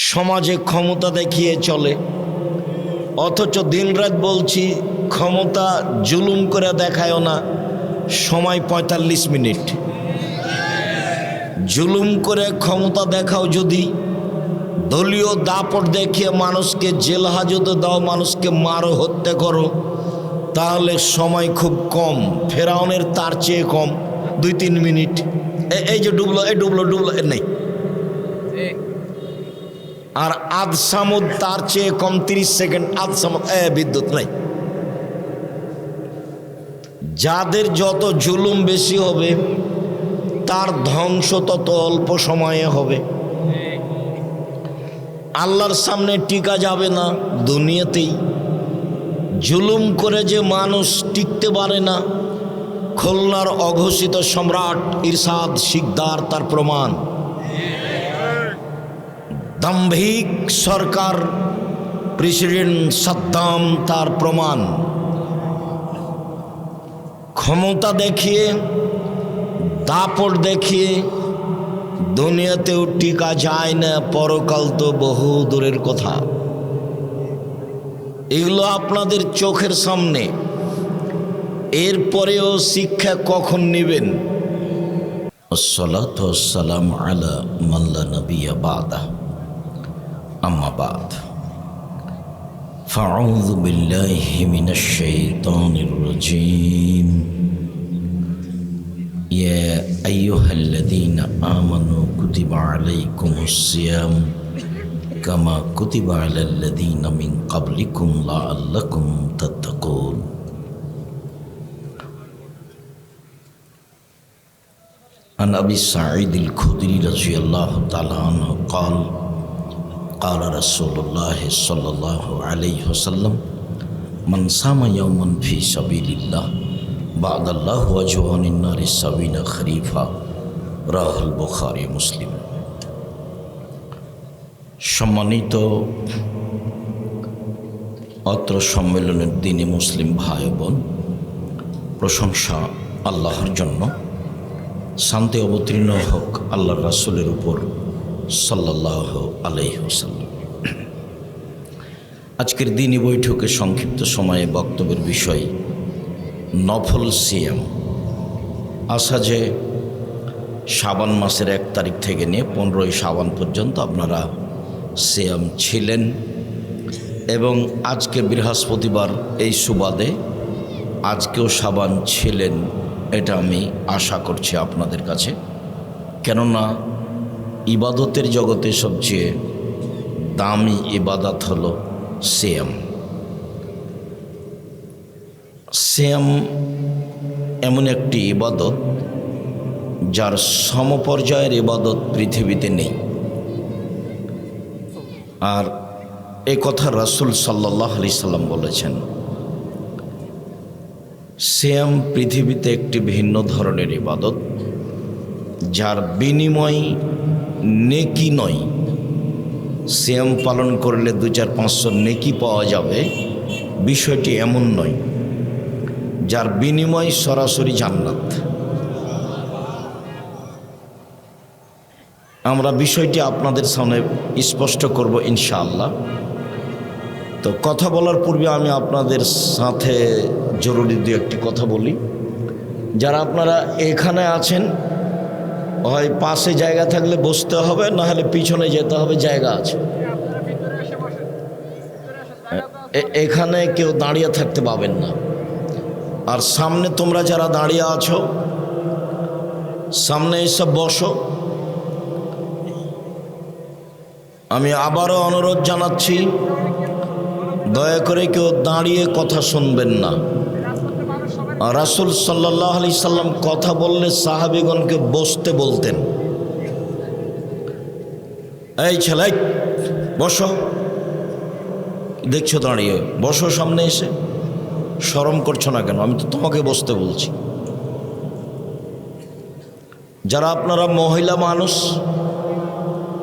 সমাজে ক্ষমতা দেখিয়ে চলে, অথচ দিনরাত বলছি ক্ষমতা জুলুম করে দেখায়ও না। সময় ৪৫ মিনিট। জুলুম করে ক্ষমতা দেখাও যদি, দলীয় দাপট দেখিয়ে মানুষকে জেল হাজতে দাও, মানুষকে মারো, হত্যা করো, তাহলে সময় খুব কম। ফেরাউনের তার চেয়ে কম ২-৩ মিনিট। এই যে ডুবলো, এই ডুবলো ডুবলো নেই। আর আদ সামুদ তার চেয়ে কম ৩০ সেকেন্ড। আদ সামুদ বিদ্যুৎ নাই। যাদের যত জুলুম বেশি হবে তার ধ্বংস তত অল্প সময়ে হবে। আল্লাহর সামনে টিকা যাবে না, দুনিয়াতেই। জুলুম করে যে মানুষ টিকতে পারে না, খুলনার অঘোষিত সম্রাট ইরশাদ শিকদার তার প্রমাণ। দাম্ভিক সরকার প্রেসিডেন্ট সাদ্দাম তার প্রমাণ। ক্ষমতা দেখিয়ে, দাপট দেখিয়ে দুনিয়াতেও টিকা যায় না, পরকাল তো বহু দূরের কথা। এগুলো আপনাদের চোখের সামনে। এরপরেও শিক্ষা কখন নেবেন? আসসালাতু ওয়াসসালামু আলা মান লা নাবিয়্যা বা'দা, আম্মা বা'দ। ফাআউযু বিল্লাহি মিনাশ শাইতানির রাজীম। ইয়া আইয়ুহাল্লাযীনা আমানু কুতিবা আলাইকুমুস সিয়াম কামা কুতিবা আলাল্লাযীনা মিন ক্বাবলিকুম লাআল্লাকুম তাত্তাকুন। عن أبي سعيد الخدري رضي الله تعالى عنه قال قال رسول الله صلى الله عليه وسلم من صام يوما في سبيل الله بعد الله وجهه عن النار 70 خريفا রাহ বুখারী মুসলিম। সম্মানিত অত্র সম্মেলনের দিনে মুসলিম ভাই বোন, প্রশংসা আল্লাহর জন্য। শান্তি অবতীর্ণ হোক আল্লাহর রাসূলের উপর সাল্লাল্লাহু আলাইহি ওয়াসাল্লাম। আজকের দিনী বৈঠকে সংক্ষিপ্ত সময়ে বক্তব্যের বিষয় নফল সিয়াম। আশা যে শাবান মাসের ১ তারিখ থেকে নিয়ে ১৫ই শাবান পর্যন্ত আপনারা সিয়াম ছিলেন, এবং আজকে বৃহস্পতিবার এই সুবাদে আজকেও শাবান ছিলেন, এটা আমি আশা করছি আপনাদের কাছে। কেননা ইবাদতের জগতে সবচেয়ে দামি ইবাদত হলো সিয়াম। সিয়াম এমন একটি ইবাদত যার সমপর্যায়ের ইবাদত পৃথিবীতে নেই। আর এ কথা রাসূল সাল্লাল্লাহু আলাইহি সাল্লাম বলেছেন। সিয়াম পৃথিবীতে একটি ভিন্ন ধরনের ইবাদত, যার বিনিময় নেকি নয়। সিয়াম পালন করলে ২-৪-৫০০ নেকি পাওয়া যাবে, বিষয়টি এমন নয়। যার বিনিময় সরাসরি জান্নাত। আমরা বিষয়টি আপনাদের সামনে স্পষ্ট করব ইনশাআল্লাহ। তো কথা বলার পূর্বে আমি আপনাদের সাথে জরুরি দু একটি কথা বলি। যারা আপনারা এখানে আছেন, হয় পাশে জায়গা থাকলে বসতে হবে, না হলে পিছনে যেতে হবে, জায়গা আছে। এখানে কেউ দাঁড়িয়ে থাকতে পাবেন না। আর সামনে তোমরা যারা দাঁড়িয়ে আছো, সামনে এসে বসো। আমি আবারও অনুরোধ জানাচ্ছি, দয়া করে কেউ দাঁড়িয়ে কথা শুনবেন না। রাসূল সাল্লাল্লাহু আলাইহি সাল্লাম কথা বললে সাহাবীগণকে বসতে বলতেন। এই ছেলে বসো, দেখছো দাঁড়িয়ে, বসো সামনে এসে। শরম করছো না কেন? আমি তো তোমাকে বসতে বলছি। যারা আপনারা মহিলা মানুষ,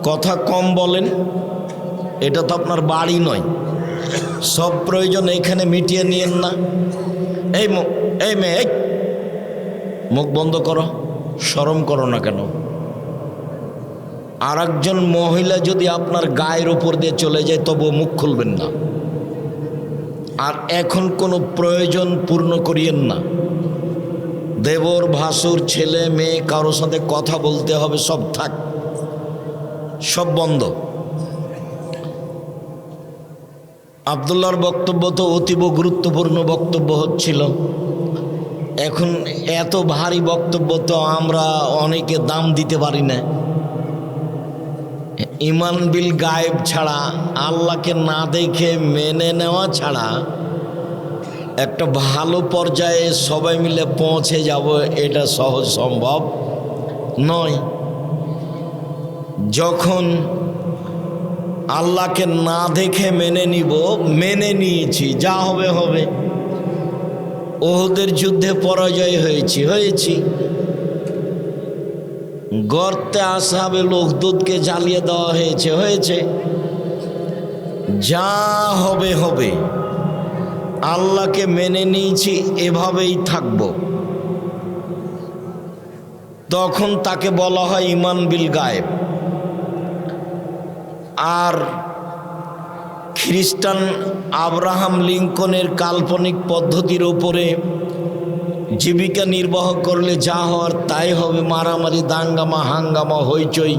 কথা কম বলেন, এটা তো আপনার বাড়ি নয়। সব প্রয়োজন এইখানে মিটিয়ে নিয়েন না। এই মেয়ে, মুখ বন্ধ করো, শরম করো না কেন? আর একজন মহিলা যদি আপনার গায়ের ওপর দিয়ে চলে যায় তবুও মুখ খুলবেন না। আর এখন কোনো প্রয়োজন পূর্ণ করিয়েন না। দেবর, ভাসুর, ছেলে, মেয়ে, কারোর সাথে কথা বলতে হবে, সব থাক, সব বন্ধ। আব্দুল্লাহর বক্তব্য তো অতীব গুরুত্বপূর্ণ বক্তব্য হচ্ছিল। এখন এত ভারী বক্তব্য তো আমরা অনেকে দাম দিতে পারি না। ইমান বিল গায়েব ছাড়া, আল্লাহকে না দেখে মেনে নেওয়া ছাড়া একটা ভালো পর্যায়ে সবাই মিলে পৌঁছে যাব, এটা সহজ সম্ভব নয়। যখন আল্লাহকে না দেখে মেনে নিব, মেনে নিয়েছি, যা হবে হবে। ওহুদের যুদ্ধে পরাজয় হয়েছি। গর্তে আসহাবে উখদুদকে জ্বালিয়ে দেওয়া হয়েছে। যা হবে হবে। আল্লাহকে মেনে নিয়েছি, এভাবেই থাকব। তখন তাকে বলা হয় ইমান বিল গায়েব। আর খ্রিস্টান আব্রাহাম লিঙ্কনের কাল্পনিক পদ্ধতির উপরে জীবিকা নির্বাহ করলে যা হওয়ার তাই হবে। মারামারি, দাঙ্গামা, হাঙ্গামা, হইচই,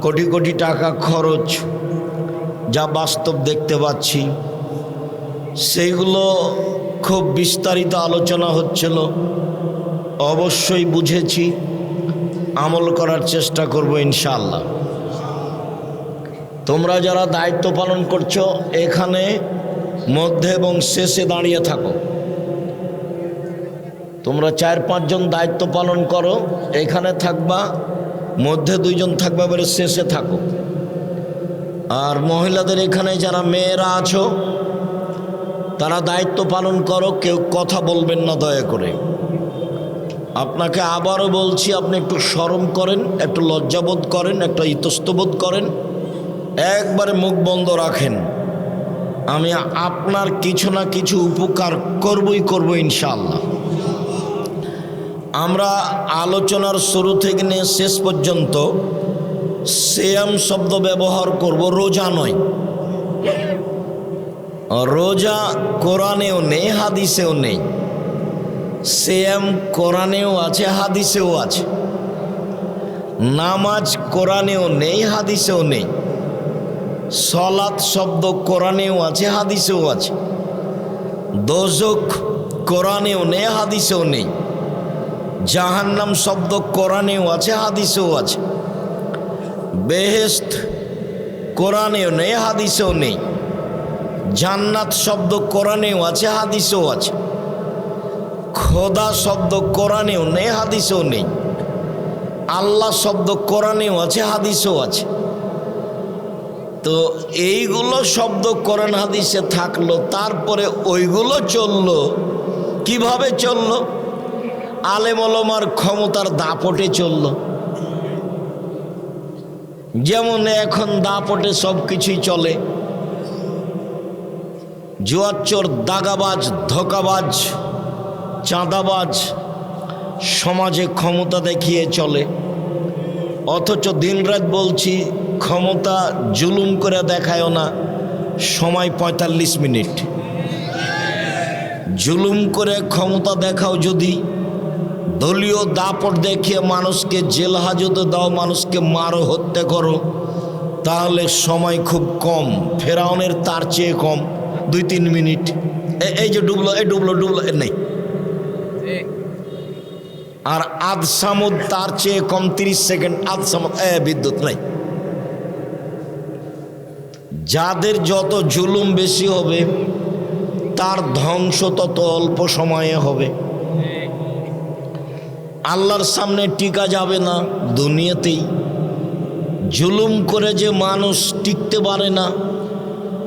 কোটি কোটি টাকা খরচ, যা বাস্তব দেখতে পাচ্ছি, সেইগুলো খুব বিস্তারিত আলোচনা হচ্ছিল। অবশ্যই বুঝেছি, আমল করার চেষ্টা করব ইনশাআল্লাহ। তোমরা যারা দায়িত্ব পালন করছো, এখানে মধ্যে এবং শেষে দাঁড়িয়ে থাকো। তোমরা 4-5 জন দায়িত্ব পালন করো, এখানে থাকবা, মধ্যে 2 জন থাকবা, এবারে শেষে থাকো। আর মহিলাদের এখানে যারা মেয়েরা আছো, তারা দায়িত্ব পালন করো, কেউ কথা বলবেন না দয়া করে। আপনাকে আবারও বলছি, আপনি একটু শরম করেন, একটু লজ্জাবোধ করেন, একটা ইতস্তবোধ করেন, একবারে মুখ বন্ধ রাখেন। আমি আপনার কিছু না কিছু উপকার করব ইনশাআল্লাহ। আমরা আলোচনার শুরু থেকে নিয়ে শেষ পর্যন্ত সিয়াম শব্দ ব্যবহার করব, রোজা নয়। রোজা কোরআনেও নেই, হাদিসেও নেই। সিয়াম কোরআনেও আছে, হাদিসেও আছে। নামাজ কোরআনেও নেই, হাদিসেও নেই। সলাত শব্দ কোরআনেও আছে, হাদিসেও আছে। দোজখ কোরআনেও নেই, হাদিসেও নেই। জাহান্নাম শব্দ কোরআনেও আছে, হাদিসেও আছে। বেহেশত কোরআনেও নেই, হাদিসেও নেই। জান্নাত শব্দ কোরআনেও আছে, হাদিসেও আছে। খোদা শব্দ কোরআনেও নেই, হাদিসেও নেই। আল্লাহ শব্দ কোরআনেও আছে, হাদিসেও আছে। তো এইগুলো শব্দ কোরআন হাদিসে থাকলো, তারপরে ওইগুলো চললো। কিভাবে চললো? আলেম ওলামার ক্ষমতার দাপটে চলল। যেমন এখন দাপটে সব কিছুই চলে। জুয়াচোর, দাগাবাজ, ধোকাবাজ, চাঁদাবাজ সমাজে ক্ষমতা দেখিয়ে চলে। অথচ দিনরাত বলছি, ক্ষমতা জুলুম করে দেখায়ও না। সময় 45 মিনিট। জুলুম করে ক্ষমতা দেখাও যদি, দলীয় দাপট দেখিয়ে মানুষকে জেল হাজতে দাও, মানুষকে মারো, হত্যা করো, তাহলে সময় খুব কম। ফেরাউনের তার চেয়ে কম, 2-3 মিনিট। এই যে ডুবলো, এই ডুবলো নেই। আর আদ সামুদ তার চেয়ে কম, 30 সেকেন্ড। আদ সামুদ, বিদ্যুৎ নেই। যাদের যত জুলুম বেশি হবে, তার ধ্বংস তত অল্প সময়ে হবে। আল্লাহর সামনে টিকা যাবে না, দুনিয়াতেই। জুলুম করে যে মানুষ টিকতে পারে না,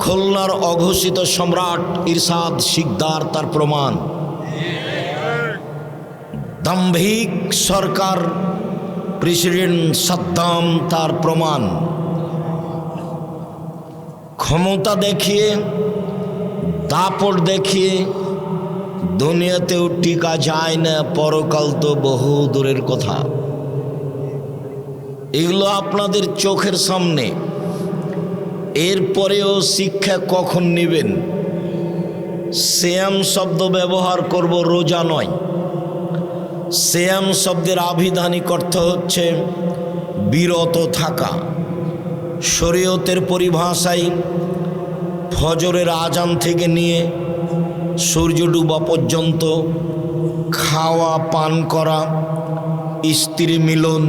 খুলনার অঘোষিত সম্রাট ইরশাদ শিকদার তার প্রমাণ। দাম্ভিক সরকার প্রেসিডেন্ট সাদ্দাম তার প্রমাণ। ক্ষমতা দেখিয়ে, দাপট দেখিয়ে দুনিয়াতেও টিকা যায় না, পরকাল তো বহু দূরের কথা। এগুলো আপনাদের চোখের সামনে। এরপরেও শিক্ষা কখন নেবেন? সিয়াম শব্দ ব্যবহার করব, রোজা নয়। সিয়াম শব্দের আভিধানিক অর্থ হচ্ছে বিরত থাকা। শরীয়তের পরিভাষায় ফজরের আজান থেকে নিয়ে সূর্য ডুবা পর্যন্ত খাওয়া, পান করা, স্ত্রী মিলন,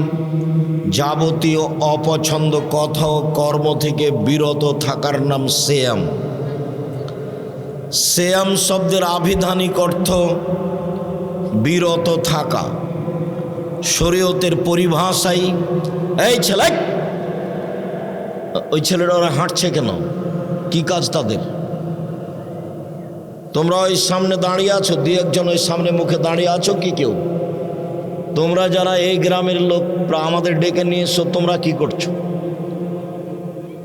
যাবতীয় অপছন্দ কথা ও কর্ম থেকে বিরত থাকার নাম সিয়াম। সিয়াম শব্দের আভিধানিক অর্থ বিরত থাকা। শরীয়তের পরিভাষায়, এই ছেলে, ওই ছেলেরা ওরা হাঁটছে কেন? কি কাজ তাদের? তোমরা ওই সামনে দাঁড়িয়ে আছো, দু একজন ওই সামনে মুখে দাঁড়িয়ে আছো কি কেউ? তোমরা যারা এই গ্রামের লোক, আমাদের ডেকে নিয়ে এসো, তোমরা কি করছো?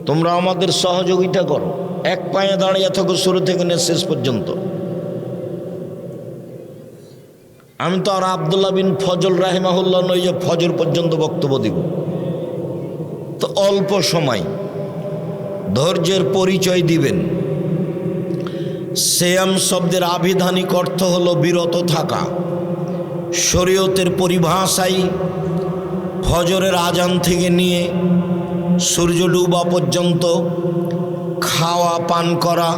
তোমরা আমাদের সহযোগিতা করো। এক পায়ে দাঁড়িয়ে থাকো শুরু থেকে নিয়ে শেষ পর্যন্ত। আমি তো আর আব্দুল্লাহ বিন ফজল রাহিমাহুল্লাহ নই যে ফজর পর্যন্ত বক্তব্য দিব। তো অল্প সময় ধৈর্যের পরিচয় দিবেন। সিয়াম শব্দের আভিধানিক অর্থ হলো বিরত থাকা। শরীয়তের পরিভাষায় ফজরের আজান থেকে নিয়ে সূর্য ডুবা পর্যন্ত খাওয়া, পান করা,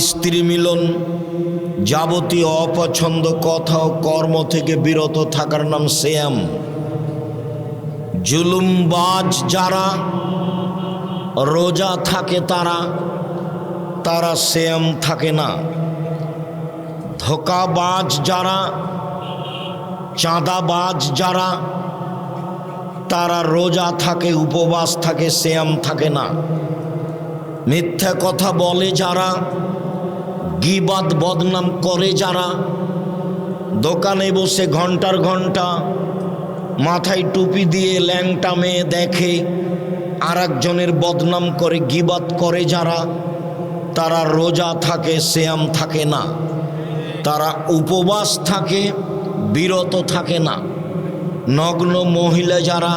স্ত্রী মিলন, যাবতীয় অপছন্দ কথা ও কর্ম থেকে বিরত থাকার নাম সিয়াম। জুলুমবাজ যারা রোজা থাকে তারা সিয়াম থাকে না। ধোঁকাবাজ যারা, চাঁদাবাজ যারা, তারা রোজা থাকে, উপবাস থাকে, সিয়াম থাকে না। মিথ্যা কথা বলে যারা, গীবাত বদনাম করে যারা, দোকানে বসে ঘন্টার ঘন্টা মাথায় টুপি দিয়ে ল্যাংটা মেয়ে দেখে আর একজনের বদনাম করে, গীবাত করে যারা, তারা রোজা থাকে, সিয়াম থাকে না। তারা উপবাস থাকে, বিরত থাকে না। নগ্ন মহিলা যারা,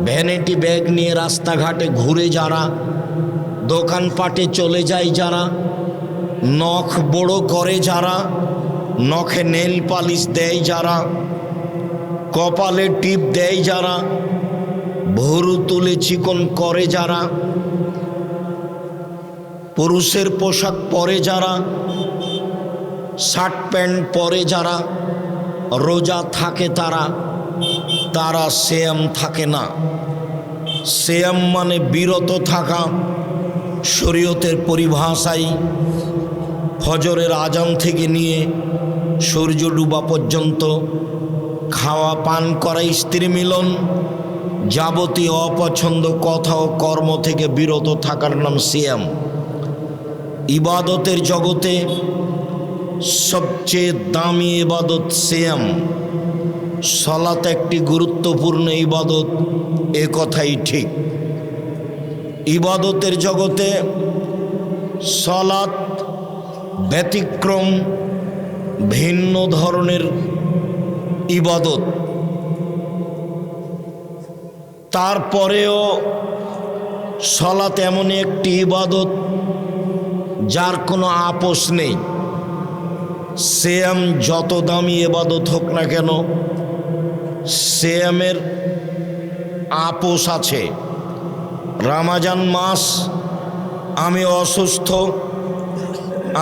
ভ্যানিটি ব্যাগ নিয়ে রাস্তাঘাটে ঘুরে যারা, দোকানপাটে চলে যায় যারা, নখ বড় করে যারা, নখে নেল পালিশ দেয় যারা, কপালে টিপ দেয় যারা, ভুরু তুলে চিকন করে যারা, পুরুষের পোশাক পরে যারা, শার্ট প্যান্ট পরে যারা রোজা থাকে, তারা সিয়াম থাকে না। সিয়াম মানে বিরত থাকা। শরীয়তের পরিভাষায় ফজরের আজান থেকে নিয়ে সূর্য ডুবা পর্যন্ত খাওয়া, পান করা, স্ত্রী মিলন, যাবতীয় অপছন্দ কথা ও কর্ম থেকে বিরত থাকার নাম সিয়াম। ইবাদতের জগতে সবচেয়ে দামি ইবাদত সিয়াম। সালাত একটি গুরুত্বপূর্ণ ইবাদত, এ কথাই ঠিক। ইবাদতের জগতে সালাত ব্যতিক্রম, ভিন্ন ধরনের ইবাদত। তারপরেও সালাত এমন একটি ইবাদত যার কোনো আপোষ নেই। সিয়াম যত দামি ইবাদত হোক না কেন, সিয়ামের আপোষ আছে। রমজান মাস, আমি অসুস্থ,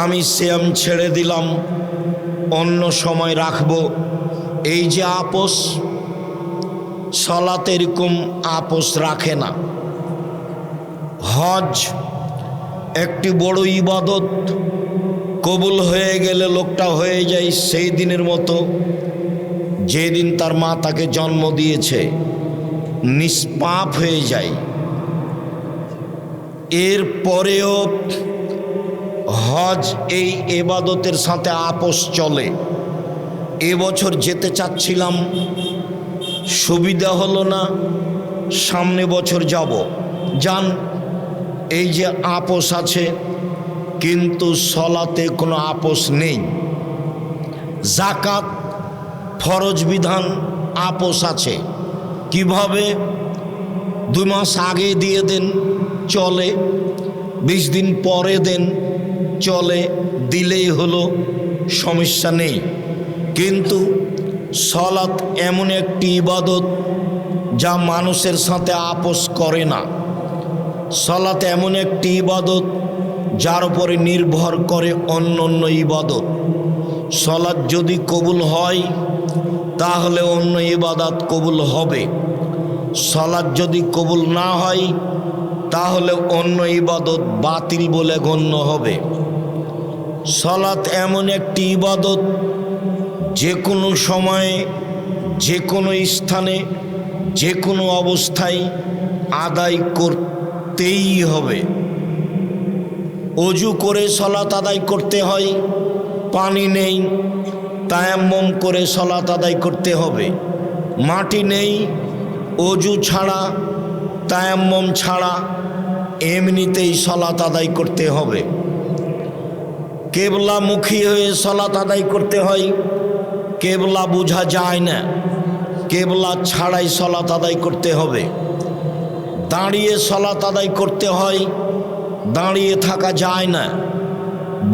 আমি সিয়াম ছেড়ে দিলাম, অন্য সময় রাখব, এই যে আপোষ, সালাত এরকম আপোষ রাখে না। হজ একটি বড় ইবাদত, কবুল হয়ে গেলে লোকটা হয়ে যায় সেই দিনের মতো যেদিন তার মা তাকে জন্ম দিয়েছে, নিষ্পাপ হয়ে যায়। এর পরেও হজ এই ইবাদতের সাথে আপোষ চলে। এবছর যেতে চাচ্ছিলাম, সুবিধা হলো না, সামনে বছর যাব। যান, এই যে আপোষ আছে। কিন্তু সলাতে কোনো আপোষ নেই। জাকাত ফরজ বিধান, আপোষ আছে। কিভাবে? 2 মাস আগে দিয়ে দেন, চলে। 20 দিন পরে দেন, চলে, দিলেই হলো, সমস্যা নেই। কিন্তু সালাত এমন একটি ইবাদত যা মানুষের সাথে আপোষ করে না। সালাত এমন একটি ইবাদত যার উপরে নির্ভর করে অন্য অন্য ইবাদত। সালাত যদি কবুল হয় তাহলে অন্য ইবাদত কবুল হবে। সালাত যদি কবুল না হয় তাহলে অন্য ইবাদত বাতিল বলে গণ্য হবে। সালাত এমন একটি ইবাদত যে কোনো সময়ে, যে কোনো স্থানে, যে কোনো অবস্থায় আদায় করতেই হবে। অজু করে সালাত আদায় করতে হয়, পানি নেই, তায়াম্মুম করে সালাত আদায় করতে হবে। মাটি নেই, অজু ছাড়া, তায়াম্মুম ছাড়া এমনিতেই সালাত আদায় করতে হবে। কেবলামুখী হয়ে সালাত আদায় করতে হয়, কেবলা বোঝা যায় না, কেবলা ছাড়াই সালাত আদায় করতে হবে। দাঁড়িয়ে সালাত আদায় করতে হয়, দাঁড়িয়ে থাকা যায় না,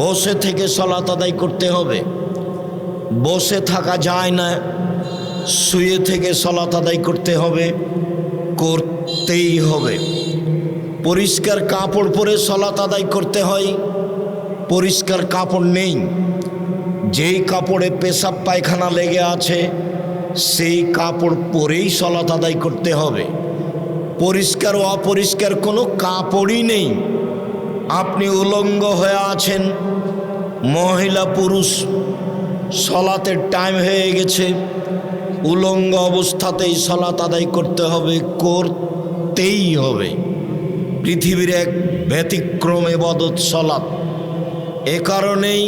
বসে থেকে সালাত আদায় করতে হবে। বসে থাকা যায় না, শুয়ে থেকে সালাত আদায় করতে হবে, করতেই হবে। পরিষ্কার কাপড় পরে সালাত আদায় করতে হয়, পরিষ্কার কাপড় নেই, যেই কাপড়ে পেশাব পায়খানা লেগে আছে সেই কাপড় পরেই সালাত আদায় করতে হবে। পরিষ্কার ও অপরিষ্কার কোনো কাপড়ই নেই, আপনি উলঙ্গ হয়ে আছেন, মহিলা পুরুষ সালাতের টাইম হয়ে গেছে, উলঙ্গ অবস্থাতেই সালাত আদায় করতে হবে, করতেই হবে। পৃথিবীর এক ব্যতিক্রম ইবাদত সালাত। এ কারণেই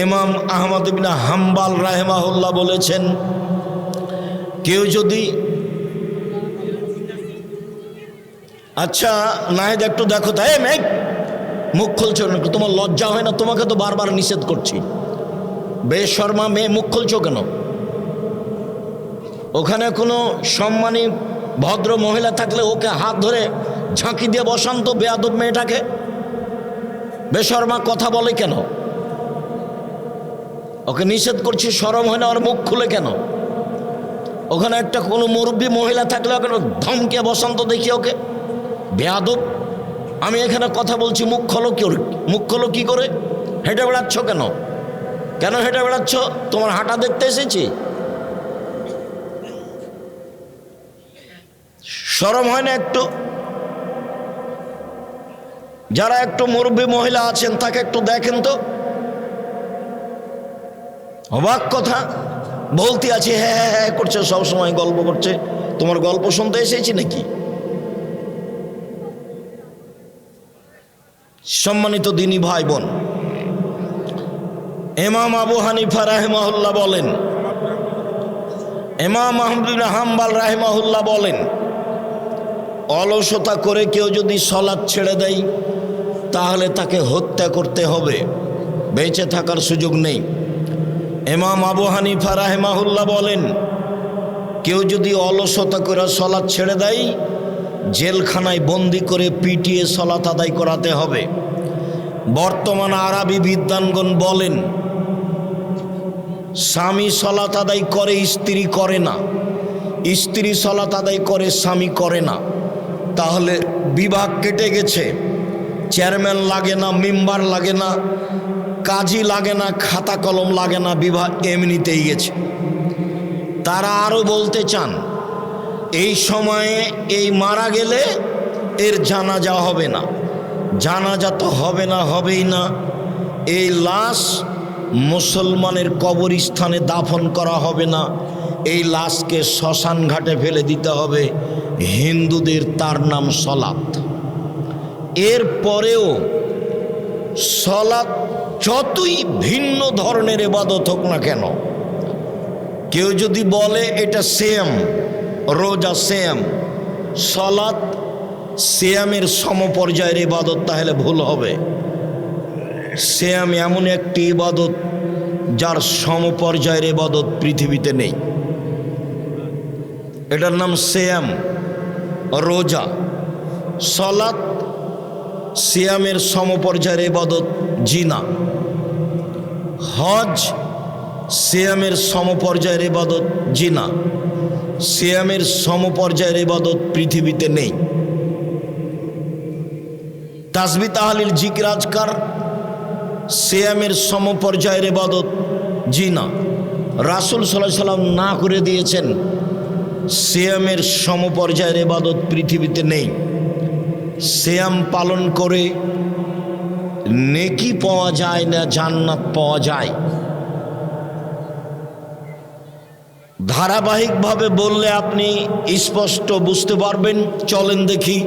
ইমাম আহমদ ইবনে হাম্বল রাহিমাহুল্লাহ বলেছেন, কেউ যদি, আচ্ছা নাহিদ একটু দেখো তো, মেঘ মুখ খুলছো না, তোমার লজ্জা হয় না? তোমাকে তো বারবার নিষেধ করছি, বেশর্মা মেয়ে মুখ খুলছো কেন? ওখানে কোনো সম্মানী ভদ্র মহিলা থাকলে ওকে হাত ধরে ঝাঁকি দিয়ে বসান তো, বেয়াদব মেয়েটাকে। বেশর্মা কথা বলে কেন? ওকে নিষেধ করছি, শরম হয় না? ওর মুখ খুলে কেন? ওখানে একটা কোনো মুরব্বী মহিলা থাকলে ওখানে ধমকে বসান তো দেখি ওকে, বেয়াদব। আমি এখানে কথা বলছি, মুখ খোলো কি? মুখ খোলো কি করে? হেঁটে বেড়াচ্ছ কেন? কেন হেঁটে বেড়াচ্ছ? তোমার হাঁটা দেখতে এসেছি? শরম হয় না একটু? যারা একটু মুরব্বী মহিলা আছেন তাকে একটু দেখেন তো। অবাক কথা বলতে আছে, হ্যাঁ হ্যাঁ হ্যাঁ করছে, সবসময় গল্প করছে। তোমার গল্প শুনতে এসেছি নাকি? সম্মানিত দিনী ভাই বোন, ইমাম আবু হানিফা রাহিমাহুল্লাহ বলেন, ইমাম আহমদ ইবনে হাম্বল রাহিমাহুল্লাহ বলেন, অলসতা করে কেউ যদি সালাত ছেড়ে দেয় তাহলে তাকে হত্যা করতে হবে, বেঁচে থাকার সুযোগ নেই। ইমাম আবু হানিফা রাহিমাহুল্লাহ বলেন, কেউ যদি অলসতা করে সালাত ছেড়ে দেয় জেলখানায় বন্দি করে পিটিয়ে সালাত আদায় করাতে হবে। বর্তমান আরবি বিদ্বানগণ বলেন, স্বামী সালাত আদায় করে, স্ত্রী করে না, স্ত্রী সালাত আদায় করে, স্বামী করে না, তাহলে বিভাগ কেটে গেছে। চেয়ারম্যান লাগে না, মেম্বার লাগে না, কাজী লাগে না, খাতা কলম লাগে না, বিভাগ এমনিতেই গেছে। তারা আরও বলতে চান, এই সময়ে এই মারা গেলে এর জানাজা হবে না, জানাজা তো হবে না, হবেই না। এই লাশ মুসলমানের কবরস্থানে দাফন করা হবে না, এই লাশকে শ্মশান ঘাটে ফেলে দিতে হবে। হিন্দুদের তার নাম সালাত। এর পরেও সালাত যতই ভিন্ন ধরনের ইবাদত হোক না কেন, কেউ যদি বলে এটা সেম, রোজা সেম, সালাত সিয়ামের সমপর্যায়ের ইবাদত, তাহলে ভুল হবে। সিয়াম এমন একটি ইবাদত যার সমপর্যায়ের ইবাদত পৃথিবীতে নেই। এটার নাম সিয়াম, রোজা। সলাত সিয়ামের সমপর্যায়ের ইবাদত, জিনা। হজ সিয়ামের সমপর্যায়ের ইবাদত, জিনা। সিয়ামের সমপর্যায়ের ইবাদত পৃথিবীতে নেই। তাসবিহ তাহলিল জিকির আজকার সিয়ামের সমপর্যায়ের ইবাদত, জিনা। রাসূল সাল্লাল্লাহু আলাইহি সাল্লাম না করে দিয়েছেন, সিয়ামের সমপর্যায়ের ইবাদত পৃথিবীতে নেই। সিয়াম পালন করে নেকি পাওয়া যায় না, জান্নাত পাওয়া যায়। ধারাবাহিকভাবে বললে আপনি স্পষ্ট বুঝতে পারবেন। চলেন দেখি।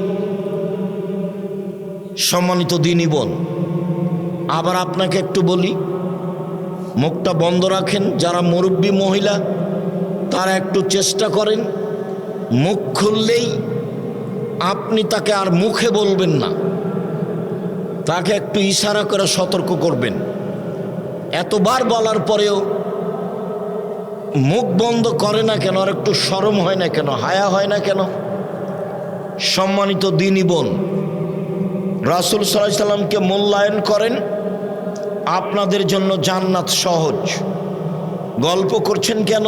সম্মানিত দ্বীনি বোন, আবার আপনাকে একটু বলি, মুখটা বন্ধ রাখেন। যারা মুরব্বী মহিলা তারা একটু চেষ্টা করেন, মুখ খুললেই আপনি তাকে আর মুখে বলবেন না, তাকে একটু ইশারা করে সতর্ক করবেন। এতবার বলার পরেও মুখ বন্ধ করে না কেন? আর একটু শরম হয় না কেন? হায়া হয় না কেন? সম্মানিত দ্বীনি বোন, রাসূল সাল্লাল্লাহু আলাইহি সাল্লামকে মূল্যায়ন করেন, আপনাদের জন্য জান্নাত সহজ। গল্প করছেন কেন?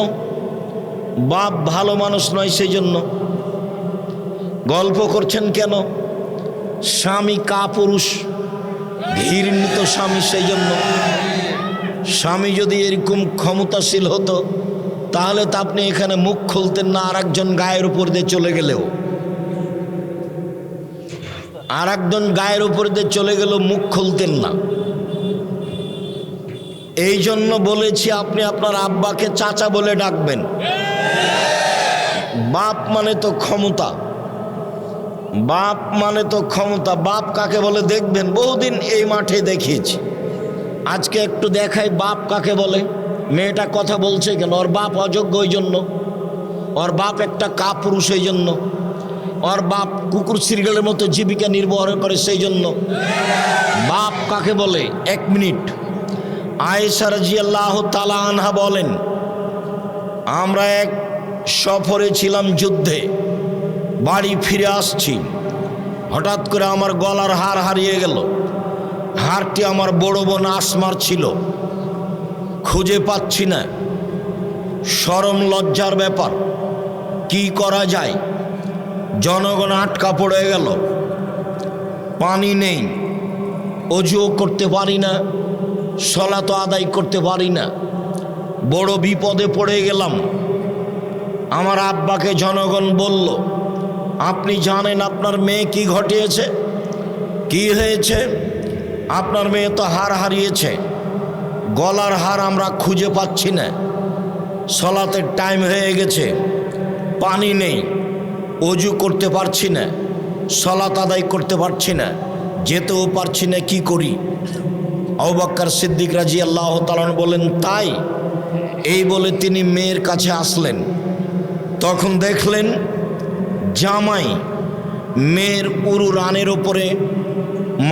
বাপ ভালো মানুষ নয় সেই জন্য গল্প করছেন কেন? স্বামী কাপুরুষ, ঘৃণিত স্বামী সেই জন্য। স্বামী যদি এরকম ক্ষমতাশীল হতো তাহলে তো আপনি এখানে মুখ খুলতেন না। আর একজন গায়ের উপর দিয়ে চলে গেলেও, আর একজন গায়ের উপর দিয়ে চলে গেলেও মুখ খুলতেন না। এই জন্য বলেছি আপনি আপনার আব্বাকে চাচা বলে ডাকবেন। বাপ মানে তো ক্ষমতা, বাপ মানে তো ক্ষমতা। বাপ কাকে বলে দেখবেন, বহুদিন এই মাঠে দেখিয়েছি। আজকে একটু দেখাই বাপ কাকে বলে। মেয়েটা কথা বলছে কেন? ওর বাপ অযোগ্য ওই জন্য, ওর বাপ একটা কাপুরুষ এই জন্য, ওর বাপ কুকুর সিরগালের মতো জীবিকা নির্বাহ করে সেই জন্য। বাপ কাকে বলে? এক মিনিট। আয়েশা রাদিয়াল্লাহু তাআলা আনহা বলেন, আমরা এক সফরে ছিলাম, যুদ্ধে, বাড়ি ফিরে আসছি, হঠাৎ করে আমার গলার হার হারিয়ে গেল। হারটি আমার বড় বোন আসমার ছিল, খুঁজে পাচ্ছি না। শরম লজ্জার ব্যাপার, কি করা যায়? জনগণ আটকা পড়ে গেল, পানি নেই, অজুও করতে পারি না, সালাত আদায় করতে পারি না, বড় বিপদে পড়ে গেলাম। আমার আব্বাকে জনগণ বলল, আপনি জানেন আপনার মেয়ে কি ঘটিয়েছে? কি হয়েছে? আপনার মেয়ে তো হার হারিয়েছে, গলার হার আমরা খুঁজে পাচ্ছি না, সালাতের টাইম হয়ে গেছে, পানি নেই, অজু করতে পারছি না, সালাত আদায় করতে পারছি না, যেতেও পারছি না, কি করি? আবু বকর সিদ্দিক রাদিয়াল্লাহু তাআলা বলেন, তাই? এই বলে তিনি মেয়ের কাছে আসলেন। তখন দেখলেন জামাই মেয়ের উরু রানের ওপরে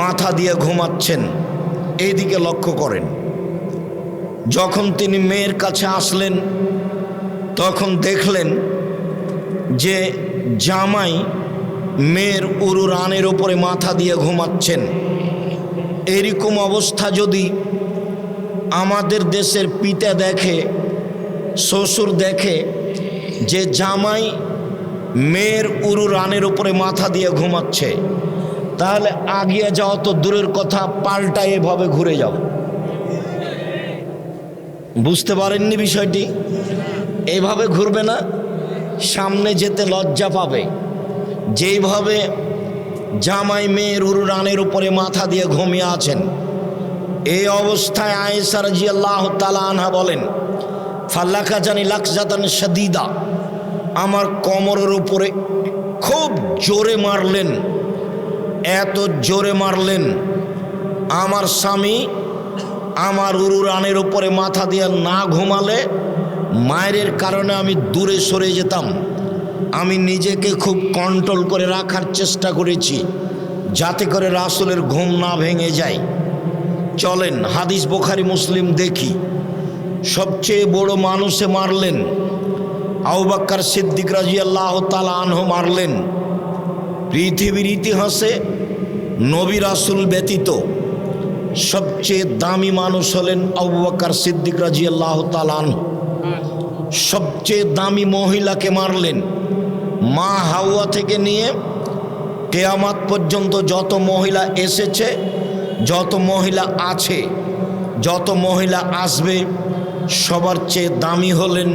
মাথা দিয়ে ঘুমাচ্ছেন। এইদিকে লক্ষ্য করেন। যখন তিনি মেয়ের কাছে আসলেন তখন দেখলেন যে জামাই মেয়ের উরু রানের ওপরে মাথা দিয়ে ঘুমাচ্ছেন। এরকম অবস্থা যদি আমাদের দেশের পিতা দেখে, শ্বশুর দেখে যে জামাই মেয়ের উরু রানের উপরে মাথা দিয়ে ঘুমাচ্ছে, তাহলে আগিয়ে যাওয়া তো দূরের কথা, পাল্টা এভাবে ঘুরে যাও। বুঝতে পারেননি বিষয়টি? এইভাবে ঘুরবে না, সামনে যেতে লজ্জা পাবে। যেইভাবে জামাই মেয়ের উরু রানের উপরে মাথা দিয়ে ঘুমিয়ে আছেন, এই অবস্থায় আয়েশা রাদিয়াল্লাহু তাআলা আনহা বলেন, ফাল্লাকা জানি লাকজাতান শাদীদা, আমার কোমরের উপরে খুব জোরে মারলেন, এত জোরে মারলেন, আমার স্বামী আমার উরু রানের উপরে মাথা দিয়ে না ঘুমালে মায়ের কারণে আমি দূরে সরে যেতাম। আমি নিজেকে খুব কন্ট্রোল করে রাখার চেষ্টা করেছি যাতে করে রাসূলের ঘুম না ভেঙে যায়। চলেন হাদিস বুখারী মুসলিম দেখি। সবচেয়ে বড় মানুষে মারলেন, আবু বকর সিদ্দিক রাদিয়াল্লাহু তাআলা আনহু মারলেন। পৃথিবীর ইতিহাসে নবী রাসূল ব্যতীত সবচেয়ে দামি মানুষ হলেন আবু বকর সিদ্দিক রাদিয়াল্লাহু তাআলা আনহু। সবচেয়ে দামি মহিলাকে মারলেন। মা হাওয়া থেকে নিয়ে কিয়ামত পর্যন্ত যত মহিলা এসেছে, যত মহিলা আছে, যত মহিলা আসবে, সবার চেয়ে দামি হলেন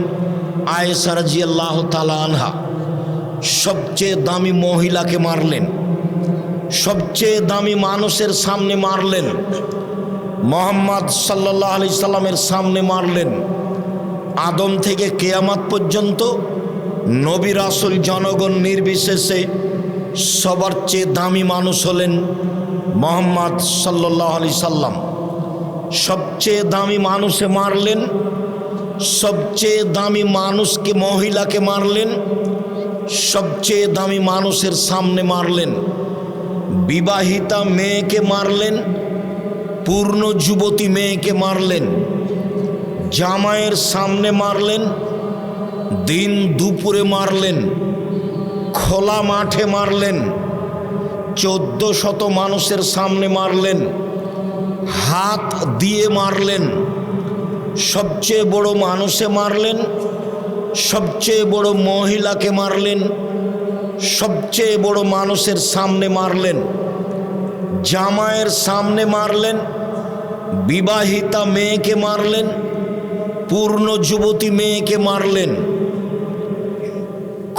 আয়েশা রাদিয়াল্লাহু তাআলা আনহা। সবচেয়ে দামি মহিলাকে মারলেন, সবচেয়ে দামি মানুষের সামনে মারলেন, মুহাম্মদ সাল্লাল্লাহু আলাইহি সাল্লামের সামনে মারলেন। আদম থেকে কিয়ামত পর্যন্ত নবী রাসূল জনগণ নির্বিশেষে সবার চেয়ে দামি মানুষ হলেন মুহাম্মদ সাল্লাল্লাহু আলাইহি সাল্লাম। সবচেয়ে দামি মানুষে মারলেন, সবচেয়ে দামি মানুষকে মহিলাকে মারলেন, সবচেয়ে দামি মানুষের সামনে মারলেন। বিবাহিতা মেয়েকে মারলেন, পূর্ণ যুবতী মেয়েকে মারলেন, জামাইয়ের সামনে মারলেন, দিন দুপুরে মারলেন, খোলা মাঠে মারলেন, 1400 মানুষের সামনে মারলেন, হাত দিয়ে মারলেন। সবচেয়ে বড় মানুষে মারলেন, সবচেয়ে বড় মহিলাকে মারলেন, সবচেয়ে বড় মানুষের সামনে মারলেন, জামাইয়ের সামনে মারলেন, বিবাহিতা মেয়েকে মারলেন, পূর্ণ যুবতী মেয়েকে মারলেন,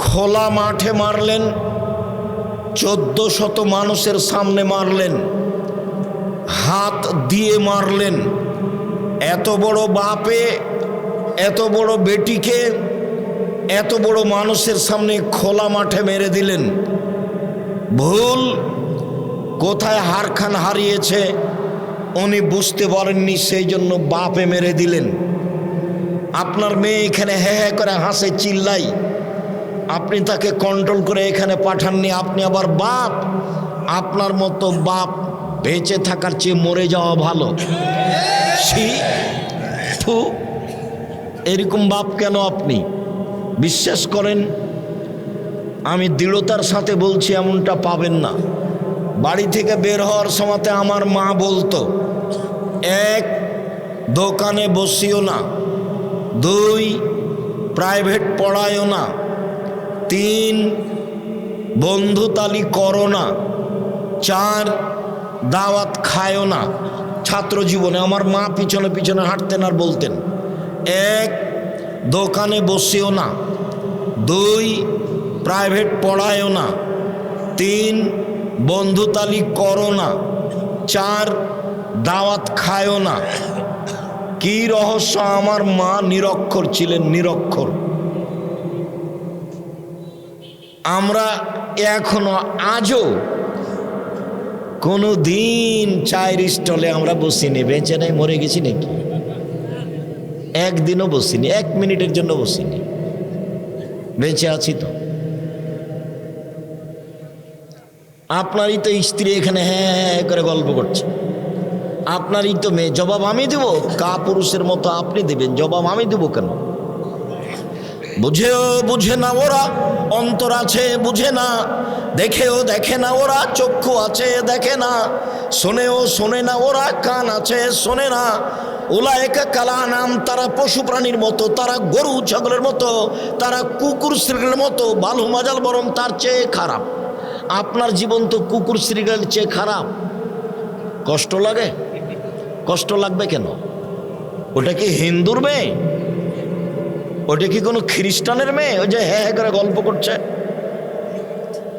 খোলা মাঠে মারলেন, 1400 মানুষের সামনে মারলেন, হাত দিয়ে মারলেন। এত বড় বাপে এত বড় বেটিকে এত বড় মানুষের সামনে খোলা মাঠে মেরে দিলেন। ভুল কোথায় হারখান হারিয়েছে উনি বুঝতে পারেননি, সেই জন্য বাপে মেরে দিলেন। আপনার মেয়ে এখানে হ্যাঁ হ্যাঁ করে হাসে, চিল্লাই, আপনি তাকে কন্ট্রোল করে এখানে পাঠাননি, আপনি আবার বাপ। আপনার মতো বাপ বেঁচে থাকার চেয়ে মরে যাওয়া ভালো। ছি, থু, এরকম বাপ কেন আপনি? বিশ্বাস করেন, আমি দৃঢ়তার সাথে বলছি, এমনটা পাবেন না। বাড়ি থেকে বের হওয়ার সময়তে আমার মা বলতো, 1 দোকানে বসিও না, 2 প্রাইভেট পড়ায়ও না, 3 বন্ধুতালি করো না, 4 দাওয়াত খায়ও না। ছাত্র জীবনে আমার মা পিছনে পিছনে হাঁটতেন আর বলতেন, 1 দোকানে বসিও না, 2 প্রাইভেট পড়ায়ও না, 3 বন্ধুতালি করো না, 4 দাওয়াত খায়ও না। কি রহস্য! আমার মা নিরক্ষর ছিলেন, নিরক্ষর। আমরা এখনো আজও কোনো দিন চায়ের স্টলে আমরা বসিনি, বেঁচে নাই, মরে গেছি নাকি? একদিনও বসিনি, 1 মিনিটের জন্য বসিনি, বেঁচে আছি তো। আপনারই তো স্ত্রী এখানে হ্যাঁ হ্যাঁ করে গল্প করছে, আপনারই তো মেয়ে। জবাব আমি দেব? কা পুরুষের মতো আপনি দেবেন, জবাব আমি দেব কেন? বুঝেও বুঝে না ওরা, অন্তর আছে বুঝে না, দেখেও দেখে না ওরা, চক্ষু আছে দেখে না, শোনেও শোনে না ওরা, কান আছে শোনে না। উলায়েকা কালানাম, তারা পশু প্রাণীর মতো, তারা গরু ছাগলের মতো, তারা কুকুর শ্রীগেলের মতো, বালু মাজাল বরং তার চেয়ে খারাপ। আপনার জীবন তো কুকুর শ্রীগেলের চেয়ে খারাপ। কষ্ট লাগে? কষ্ট লাগবে কেন? ওটা কি হিন্দুর মেয়ে? ওটা কি কোনো খ্রিস্টানের মেয়ে? ওই যে হ্যাঁ হ্যাঁ করে গল্প করছে,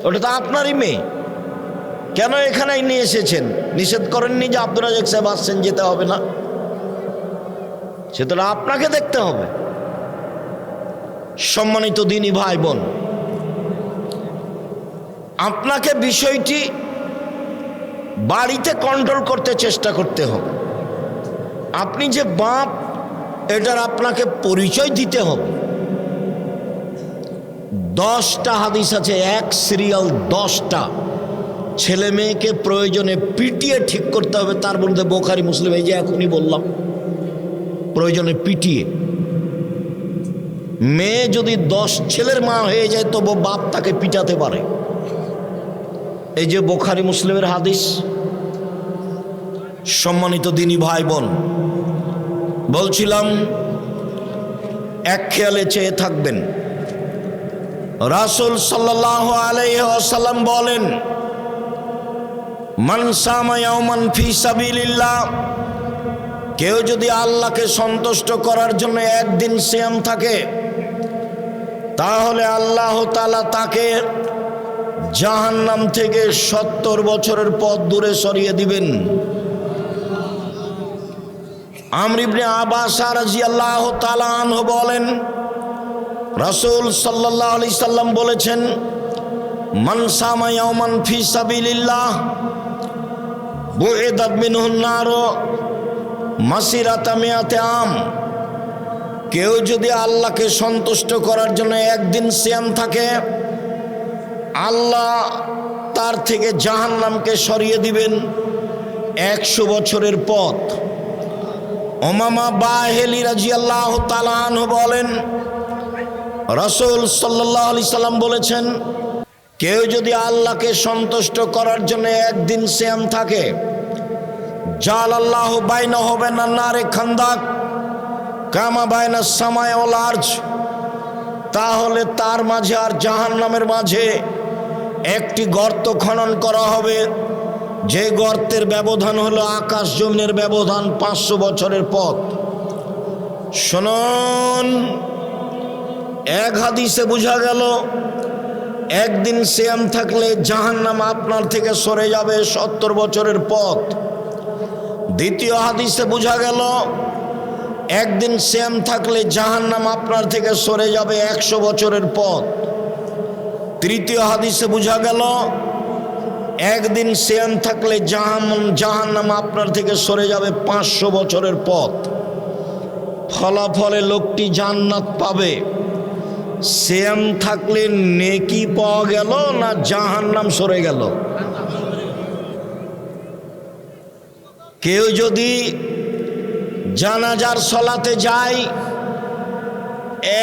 ওটা তো আপনারই মেয়ে। কেন এখানে নিয়ে এসেছেন? নিষেধ করেননি যে আব্দুর রাজ্জাক সাহেব আসছেন, যেতে হবে না? সেটা আপনাকে দেখতে হবে। সম্মানিত দিনী ভাই বোন, আপনাকে বিষয়টি বাড়িতে কন্ট্রোল করতে চেষ্টা করতে হবে। আপনি যে বাপ, এটার আপনাকে পরিচয় দিতে হবে। 10টা হাদিস আছে, এক সিরিয়াল 10টা। ছেলে মেয়েকে প্রয়োজনে পিটিয়ে ঠিক করতে হবে, তার মধ্যে বুখারী মুসলিম, এই যে এখনই বললাম, প্রয়োজনে পিটিয়ে। মেয়ে যদি 10 ছেলের মা হয়ে যায় তবু বাপ তাকে পিটাতে পারে। এই যে বুখারী মুসলিমের হাদিস। সম্মানিত দিনী ভাই বোন, বলছিলাম এক খেয়ালে চেয়ে থাকবেন। রাসূল সাল্লাল্লাহু আলাইহি ওয়াসাল্লাম বলেন, মান সামা ইয়াওমান ফি সাবিলিল্লাহ, কেউ যদি আল্লাহকে সন্তুষ্ট করার জন্য একদিন সিয়াম থাকে, তাহলে আল্লাহ তাআলা তাকে জাহান্নাম থেকে 70 বছরের পথ দূরে সরিয়ে দিবেন। আমর ইবনে আব্বাস রাদিয়াল্লাহু তাআলা আনহু বলেন, রাসূল সাল্লাল্লাহু আলাইহি সাল্লাম বলেছেন, মান সামা ইয়াওমান ফি সাবিলিল্লাহ বুইদাত মিনহুন নার মাসিরাতা মিয়াতে আম, কেউ যদি আল্লাহকে সন্তুষ্ট করার জন্য একদিন সিয়াম থাকে, আল্লাহ তার থেকে জাহান্নামকে সরিয়ে দিবেন 100 বছরের পথ। উমামা বাহিলি রাদিয়াল্লাহু তাআলা আনহু বলেন, রাসূল সাল্লাল্লাহু আলাইহি সাল্লাম বলেছেন, কেউ যদি আল্লাহকে সন্তুষ্ট করার জন্য একদিন সিয়াম থাকে, জালাল্লাহু বাইনাহু ওয়া বাইনান নারে খান্দাক কামা বাইনাস সামাই ওয়াল আরজ, তাহলে তার মাঝে আর জাহান্নামের মাঝে একটি গর্ত খনন করা হবে, যে গর্তের ব্যবধান হলো আকাশ জমিনের ব্যবধান 500 বছরের পথ। শুনুন, এক হাদিসে বোঝা গেল একদিন সিয়াম থাকলে জাহান্নাম আপনার থেকে সরে যাবে 70 বছরের পথ। দ্বিতীয় হাদিসে বোঝা গেল একদিন সিয়াম থাকলে জাহান্নাম আপনার থেকে সরে যাবে 100 বছরের পথ। তৃতীয় হাদিসে বোঝা গেল একদিন সিয়াম থাকলে জাহান্নাম আপনার থেকে সরে যাবে 500 বছরের পথ। ফলাফলে লোকটি জান্নাত পাবে। সিয়াম থাকলে নেকি পাওয়া গেল না জাহান্নাম সরে গেল? কেউ যদি জানাজার সালাতে যায়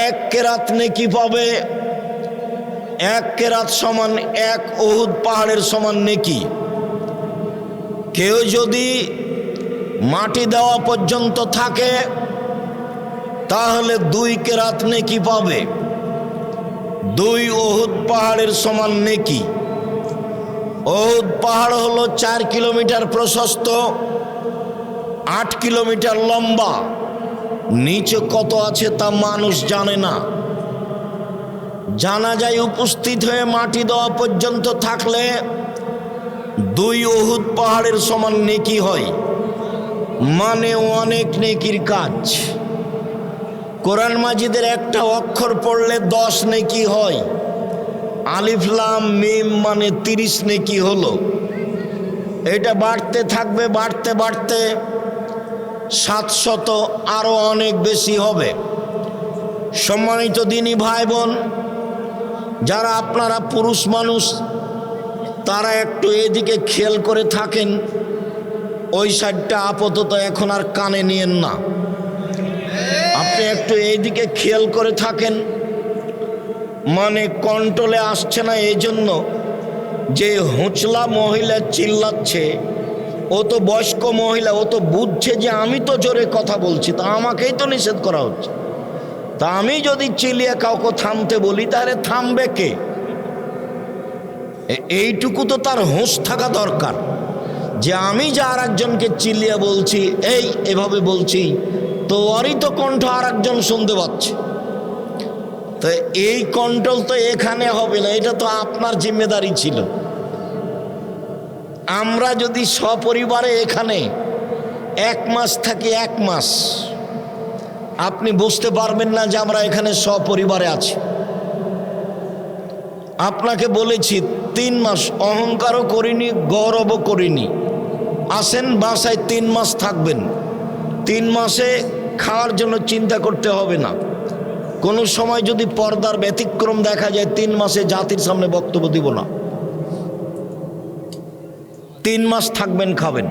1 কেরাত নেকি পাবে। 1 কেরাত সমান 1 উহুদ পাহাড়ের সমান নেকি। কেউ যদি মাটি দেওয়া পর্যন্ত থাকে তাহলে 2 কেরাত নেকি পাবে, 2 উহুদ পাহাড়ের সমান নেকি। উহুদ পাহাড় হলো 4 কিলোমিটার প্রশস্ত, 8 কিলোমিটার লম্বা। নিচে কত আছে তা মানুষ জানে না। জানাজায় উপস্থিত হয়ে মাটি দেওয়া পর্যন্ত থাকলে 2 উহুদ পাহাড়ের সমান নেকি হয়, মানে অনেক নেকির কাজ। কোরআন মাজিদের একটা অক্ষর পড়লে 10 নেকি হয়। আলিফ লাম মিম মানে 30 নেকি হলো। এটা বাড়তে থাকবে, বাড়তে বাড়তে 700 আরো অনেক বেশি হবে। সম্মানিত দিনী ভাই বোন, যারা আপনারা পুরুষ মানুষ তারা একটু এদিকে খেয়াল করে থাকেন। ওই সাইডটা আপাতত এখন আর কানে নিয়েন না, আপনি একটু এইদিকে খেয়াল করে থাকেন। মানে কন্ট্রোলে আসছে না এই জন্য যে হুঁচলা মহিলা চিল্লাচ্ছে, ও তো বয়স্ক মহিলা, ও তো বুঝছে যে আমি তো জোরে কথা বলছি, তা আমাকেই তো নিষেধ করা হচ্ছে। তা আমি যদি চিল্লিয়ে কাউকে থামতে বলি তাহলে থামবে কে? এইটুকু তো তার হুঁশ থাকা দরকার যে আমি যে আর একজনকে চিল্লিয়ে বলছি, এই এভাবে বলছি, তো ওরই তো কণ্ঠ আর একজন শুনতে পাচ্ছে। তো এই কন্ট্রোল তো এখানে হবে না, এটা তো আপনার জিম্মেদারি ছিল। আমরা যদি সপরিবারে এখানে 1 মাস থাকি, 1 মাস, আপনি বুঝতে পারবেন না যে আমরা এখানে সপরিবারে আছি। আপনাকে বলেছি 3 মাস, অহংকারও করিনি, গৌরবও করিনি। আসেন বাসায় 3 মাস থাকবেন। 3 মাসে খাওয়ার জন্য চিন্তা করতে হবে না। কোনো সময় যদি পর্দার ব্যতিক্রম দেখা যায় 3 মাসে জাতির সামনে বক্তব্য দিব না। 3 মাস থাকবেন, খাবেন।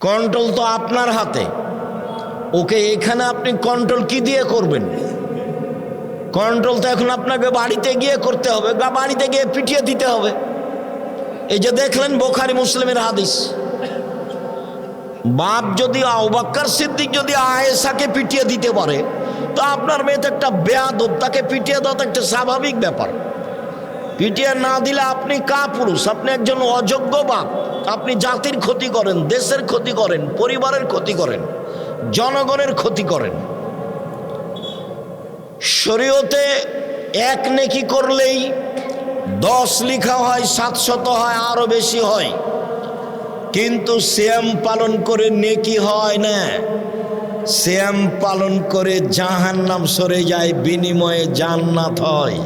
কন্ট্রোল তো আপনার হাতে। ওকে এখানে আপনি কন্ট্রোল কি দিয়ে করবেন? কন্ট্রোল তো এখন আপনাকে বাড়িতে গিয়ে করতে হবে, বাড়িতে গিয়ে পিটিয়ে দিতে হবে। এই যে দেখলেন বুখারী মুসলিমের হাদিস, বাপ যদি আবু বকর সিদ্দিক যদি আয়েশাকে পিটিয়ে দিতে পারে, তো আপনার মেয়ে তো একটা বেয়াদব, তাকে পিটিয়ে দেওয়া তো একটা স্বাভাবিক ব্যাপার। পিটিয়ে না দিলে আপনি কাপুরুষ, আপনি একজন অযোগ্য বাপ। আপনি জাতির ক্ষতি করেন, দেশের ক্ষতি করেন, পরিবারের ক্ষতি করেন, জনগণের ক্ষতি করেন। শরীয়তে এক নেকি করলেই 10 লেখা হয়, 700 হয়, আরো বেশি হয়। কিন্তু সিয়াম পালন করে নেকি হয় না, সিয়াম পালন করে জাহান্নাম সরে যায়, বিনিময়ে জান্নাত হয়।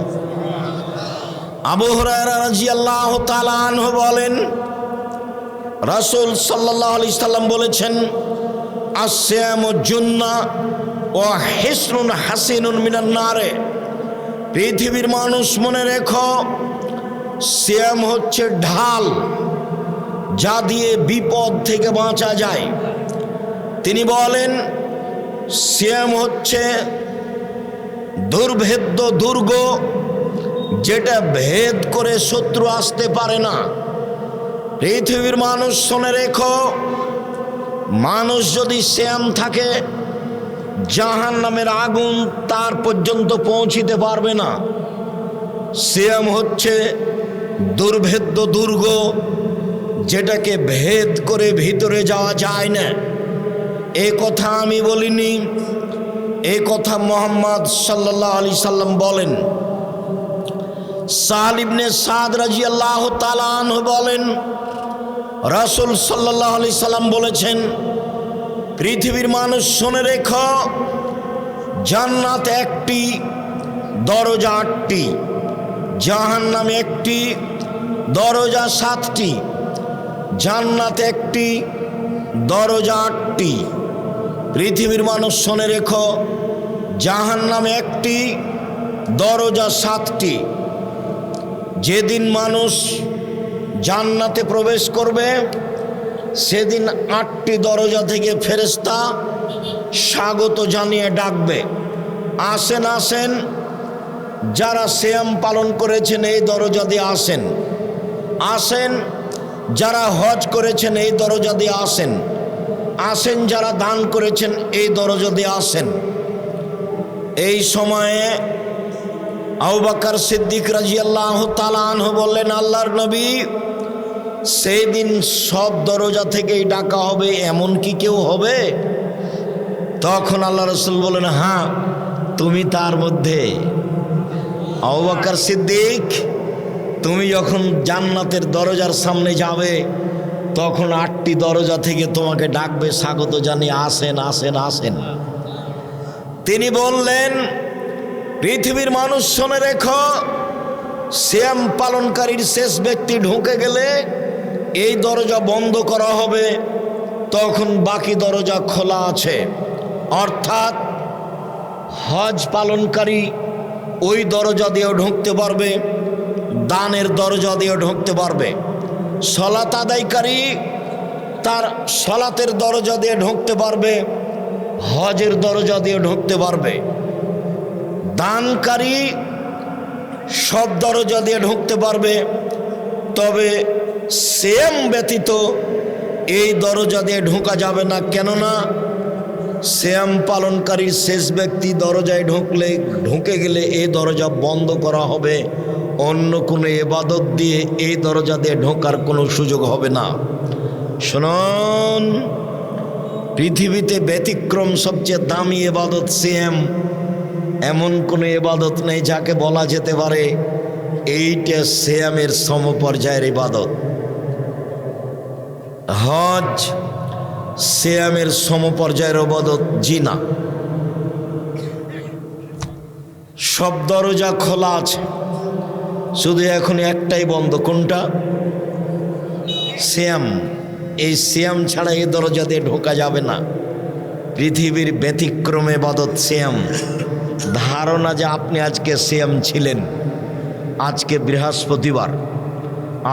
আবু হুরায়রা রাদিয়াল্লাহু তাআলা আনহু বলেন, রাসূল সাল্লাল্লাহু আলাইহি সাল্লাম বলেছেন, আসসিয়ামু জুন্নাহ ওয়া হিসনুন হাসিনুন মিনান নারে। পৃথিবীর মানুষ মনে রেখো, সিয়াম হচ্ছে ঢাল, যা দিয়ে বিপদ থেকে বাঁচা যায়। তিনি বলেন, সিয়াম হচ্ছে দুর্ভেদ্য দুর্গ, যেটা ভেদ করে শত্রু আসতে পারে না। পৃথিবীর মানুষ শুনে রেখো, মানুষ যদি সিয়াম থাকে, জাহান্নামের আগুন তার পর্যন্ত পৌঁছিতে পারবে না। সিয়াম হচ্ছে দুর্ভেদ্য দুর্গ, যেটাকে ভেদ করে ভিতরে যাওয়া যায় না। এ কথা আমি বলিনি, এ কথা মুহাম্মদ সাল্লাল্লাহু আলাইহি সাল্লাম বলেন। সাহল ইবনে সাদ রাদিয়াল্লাহু তাআলা আনহু বলেন, রাসূল সাল্লাল্লাহু আলাইহি সাল্লাম বলেছেন, পৃথিবীর মানুষ শুনে রেখো, জান্নাত একটি, দরজা 8টি, জাহান্নাম একটি, দরজা 7টি। জান্নাত একটি, দরজা 8টি। পৃথিবীর মানুষ শুনে রেখো, জাহান্নাম একটি, দরজা 7টি। যেদিন মানুষ জান্নাতে প্রবেশ করবে, সেদিন 8টি দরজা থেকে ফেরেশতা স্বাগত জানিয়ে ডাকবে, আসেন আসেন, যারা সিয়াম পালন করেছেন এই দরজা দিয়ে আসেন, আসেন যারা হজ করেছেন এই দরজা দিয়ে আসেন, আসেন যারা দান করেছেন এই দরজা দিয়ে আসেন। এই সময়ে আবু বকর সিদ্দিক রাদিয়াল্লাহু তাআলা আনহু বললেন, আল্লাহর নবী, সেই দিন সব দরজা থেকেই ডাকা হবে, এমন কি কেউ হবে? তখন আল্লাহ রাসূল বলেন, হ্যাঁ, তুমি তার মধ্যে। আবু বকর সিদ্দিক, তুমি যখন জান্নাতের দরজার সামনে যাবে, তখন 8টি দরজা থেকে তোমাকে ডাকবে, স্বাগত জানিয়ে আসেন আসেন আসেন। তিনি বললেন, পৃথিবীর মানুষ শুনে রেখো, সিয়াম পালনকারীর শেষ ব্যক্তি ঢুকে গেলে এই দরজা বন্ধ করা হবে, তখন বাকি দরজা খোলা আছে। অর্থাৎ হজ পালনকারী ওই দরজা দিয়েও ঢুকতে পারবে, দানের দরজা দিয়েও ঢুকতে পারবে। সালাত আদায়কারী তার সালাতের দরজা দিয়ে ঢুকতে পারবে, হজের দরজা দিয়ে ঢুকতে পারবে। দানকারী সব দরজা দিয়ে ঢুকতে পারবে, তবে সিয়াম ব্যতীত এই দরজা দিয়ে ঢোকা যাবে না। কেননা সিয়াম পালনকারীর শেষ ব্যক্তি দরজায় ঢুকে গেলে এই দরজা বন্ধ করা হবে, অন্য কোনো ইবাদত দিয়ে এই দরজা দিয়ে ঢোকার কোনো সুযোগ হবে না। শুনুন, পৃথিবীতে ব্যতিক্রম সবচেয়ে দামি ইবাদত সিয়াম। এমন কোনো ইবাদত নেই যাকে বলা যেতে পারে এইটা সিয়ামের সমপর্যায়ের ইবাদত। হজ সিয়ামের সমপর্যায়ের ইবাদত জি না। সব দরজা খোলা আছে, শুধু এখন একটাই বন্ধ। কোনটা? সিয়াম। এই সিয়াম ছাড়া এই দরজা দিয়ে ঢোকা যাবে না। পৃথিবীর ব্যতিক্রমে ইবাদত সিয়াম। ধারণা যে আপনি আজকে সিয়াম ছিলেন, আজকে বৃহস্পতিবার,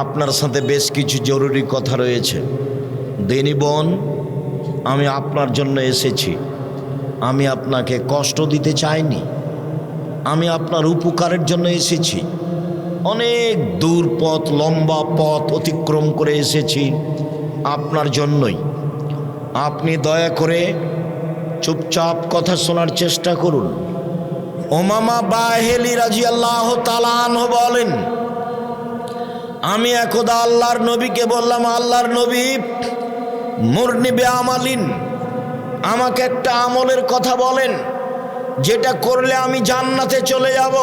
আপনার সাথে বেশ কিছু জরুরি কথা রয়েছে। দিনী বোন, আমি আপনার জন্য এসেছি। আমি আপনাকে কষ্ট দিতে চাইনি, আমি আপনার উপকারের জন্য এসেছি। অনেক দূর পথ, লম্বা পথ অতিক্রম করে এসেছি আপনার জন্যই। আপনি দয়া করে চুপচাপ কথা শোনার চেষ্টা করুন। উমামা বাহেলি রাদিয়াল্লাহু তাআলা আনহু বলেন, আমি একদা আল্লাহর নবীকে বললাম, আল্লাহর নবী, মুরনি বিআমালিন, আমাকে একটা আমলের কথা বলেন যেটা করলে আমি জান্নাতে চলে যাব।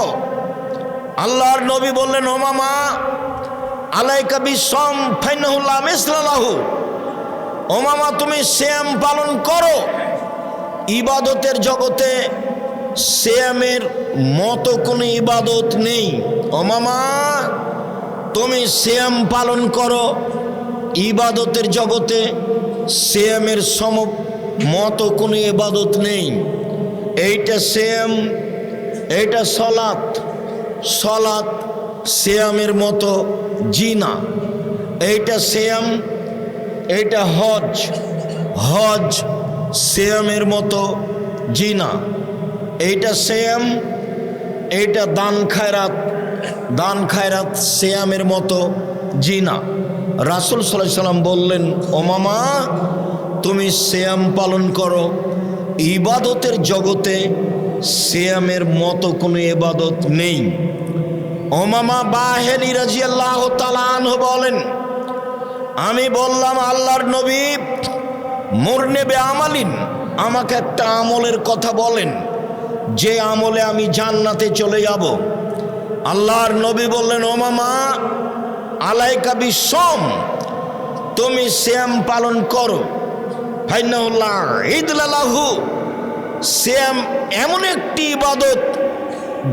আল্লাহর নবী বললেন, উমামা, আলাইকা বিসম ফাইনাহু লা মিসলা লাহু। উমামা, তুমি সিয়াম পালন করো। ইবাদতের জগতে সিয়ামের মতো কোনো ইবাদত নেই। উমামা, তুমি সিয়াম পালন করো। ইবাদতের জগতে সিয়ামের মতো কোনো ইবাদত নেই। এইটা সিয়াম, এইটা সলাত, সলাত সিয়ামের মতো জি না। এইটা সিয়াম, এইটা হজ, হজ সিয়ামের মতো জি না। এইটা সিয়াম, এইটা দান খায়রাত, দান খায়রাত সিয়ামের মতো জি না। রাসূল সাল্লাল্লাহু আলাইহি সাল্লাম বললেন, উমামা, তুমি সিয়াম পালন করো। ইবাদতের জগতে সিয়ামের মতো কোনো ইবাদত নেই। উমামা বাহেলি রাদিয়াল্লাহু তাআলা আনহু বলেন, আমি বললাম, আল্লাহর নবী, মুরনি বিআমালিন, আমাকে একটা আমলের কথা বলেন যে আমলে আমি জান্নাতে চলে যাব। আল্লাহর নবী বললেন, উমামা, আলাইকা বিসম, তুমি সিয়াম পালন করো। ফাইনাহু লা ইদলা লাহু, সিয়াম এমন একটি ইবাদত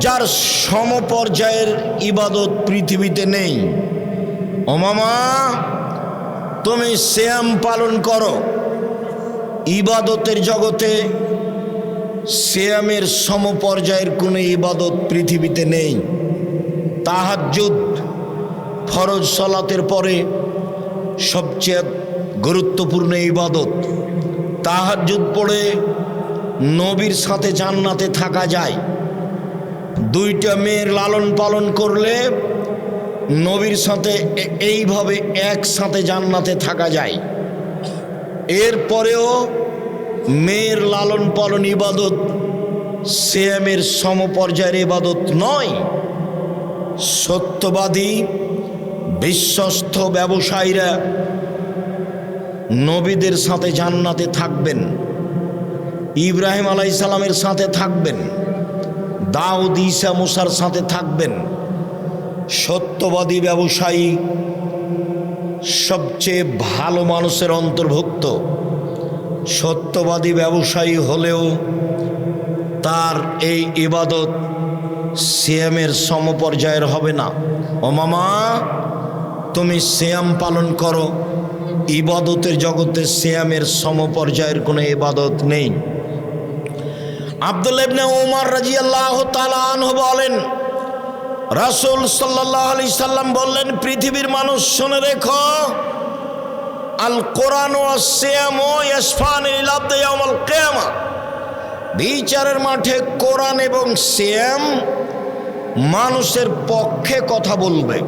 যার সমপর্যায়ের ইবাদত পৃথিবীতে নেই। উমামা, তুমি সিয়াম পালন করো। ইবাদতের জগতে সিয়ামের সমপর্যায়ের কোনো ইবাদত পৃথিবীতে নেই। তাহাজ্জুদ, ফরজ সালাতের পরে সবচেয়ে গুরুত্বপূর্ণ ইবাদত। তাহাজ্জুদ পড়ে নবীর সাথে জান্নাতে থাকা যায়। দুইটা মেয়ের লালন পালন করলে নবীর সাথে এইভাবে একসাথে জান্নাতে থাকা যায়। এরপরেও মেয়ের লালন পালন ইবাদত সিয়ামের সমপর্যায়ের ইবাদত নয়। সত্যবাদী বিশ্বস্ত ব্যবসায়ীরা নবীদের সাথে জান্নাতে থাকবেন, ইব্রাহিম আলাইহিস সালামের সাথে থাকবেন, দাউদ, ঈসা, মুসার সাথে থাকবেন। সত্যবাদী ব্যবসায়ী সবচেয়ে ভালো মানুষের অন্তর্ভুক্ত। সত্যবাদী ব্যবসায়ী হলেও তার এই ইবাদত সিয়ামের সমপর্যায়ের হবে না। উমামা, তুমি সিয়াম পালন করো। ইবাদতের জগতে সিয়ামের সমপর্যায়ের কোনো ইবাদত নেই। আব্দুল্লাহ ইবনে উমর রাদিয়াল্লাহু তাআলা আনহু বলেন, রাসূল সাল্লাল্লাহু আলাইহি সাল্লাম বললেন, পৃথিবীর মানুষ শুনে রেখো, আল কোরআন ওয়াস সিয়ামু ইয়াশফানি লিল আবদি ইয়াউমাল কিয়ামা। বিচারের মাঠে কোরআন এবং সিয়াম মানুষের পক্ষে কথা বলবে।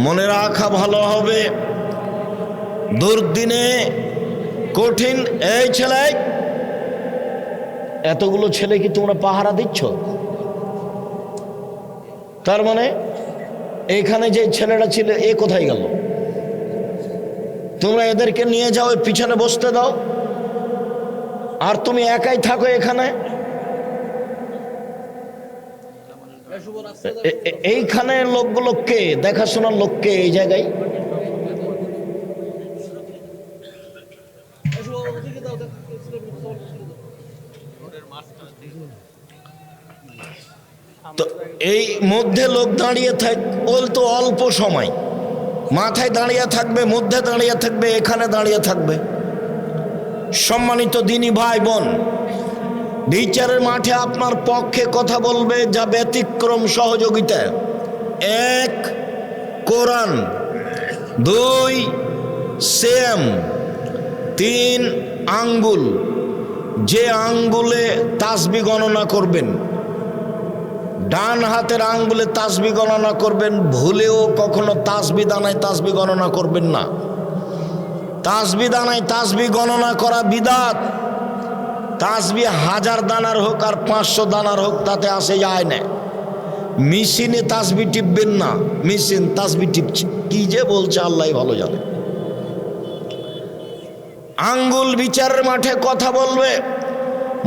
মনে রাখা ভালো হবে, দুর্দিনে কঠিন। এই ছেলে, এতগুলো ছেলে কি তোমরা পাহারা দিচ্ছ? তার মানে এখানে যে ছেলেটা ছিল এ কোথায় গেল? তোমরা এদেরকে নিয়ে যাও, পিছনে বসতে দাও, আর তুমি একাই থাকো এখানে। এইখানে লোকগুলো কে? দেখাশোনার লোক কে এই জায়গায়? তো এই মধ্যে লোক দাঁড়িয়ে থাক, বলতো অল্প সময়, মাথায় দাঁড়িয়ে থাকবে, মধ্যে দাঁড়িয়ে থাকবে, এখানে দাঁড়িয়ে থাকবে। সম্মানিত দিনী ভাই বোন, বিচারের মাঠে আপনার পক্ষে কথা বলবে যা ব্যতিক্রম সহযোগিতা। 1 কোরআন, 2 সিয়াম, 3 আঙ্গুল, যে আঙ্গুলে তাসবিহ গণনা করবেন, ডান হাতের আঙ্গুলে তাসবিহ গণনা করবেন, ভুলেও কখনো তাসবিহ দানায় তাসবিহ গণনা করবেন না। তাসবিহ দানায় তাসবিহ গণনা করা বিদআত। তাসবিহ 1000 দানার হোক আর 500 দানার হোক, তাতে আসে যায় না। মেশিনে তাসবিহ টিপবেন না, মেশিন তাসবিহ টিপছে, কি যে বলছে আল্লাহ ভালো জানে। আঙ্গুল বিচারের মাঠে কথা বলবে।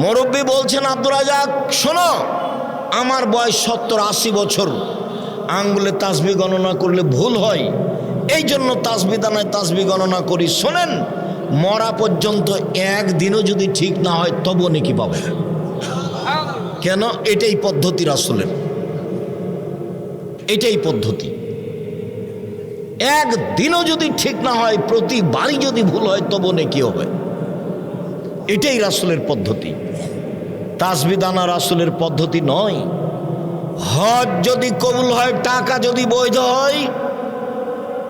মুরব্বী বলছেন, আব্দুর রাজাক শোনো, আমার বয়স 70-80 বছর, আঙ্গুলে তাসবিহ গণনা করলে ভুল হয়, এই জন্য তাসবিহ দানায় তাসবিহ গণনা করি। শোনেন, মরা পর্যন্ত একদিনও যদি ঠিক না হয় তবু নেকি পাবে। কেন? এটাই পদ্ধতি রাসূলের, এটাই পদ্ধতি। একদিনও যদি ঠিক না হয়, প্রতিবারই যদি ভুল হয় তবু নেকি হবে। এটাই রাসূলের পদ্ধতি। তাসবিহ দানা রাসূলের পদ্ধতি নয়। হজ যদি কবুল হয়, টাকা যদি বৈধ হয়,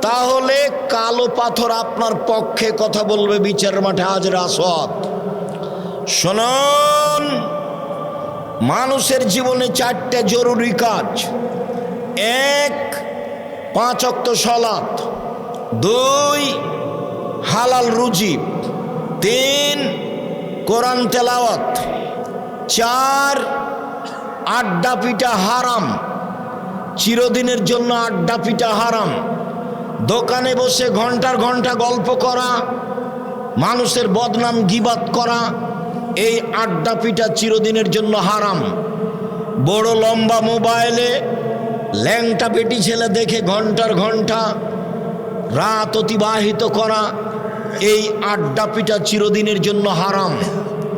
তাহলে কালো পাথর আপনার পক্ষে কথা বলবে বিচারের মাঠে হাজরে আসওয়াদ। শুনুন, মানুষের জীবনে 4টে জরুরি কাজ। 1, 5 ওয়াক্ত সালাত, 2, হালাল রুজি, 3, কোরআন তেলাওয়াত, 4, আড্ডা পিটা হারাম। চিরদিনের জন্য আড্ডা পিটা হারাম। দোকানে বসে ঘন্টার ঘন্টা গল্প করা, মানুষের বদনাম গীবাত করা, এই আড্ডা পিটা চিরদিনের জন্য হারাম। বড় লম্বা মোবাইলে ল্যাংটা বেটি ছেলে দেখে ঘন্টার ঘন্টা রাত অতিবাহিত করা, এই আড্ডা পিটা চিরদিনের জন্য হারাম।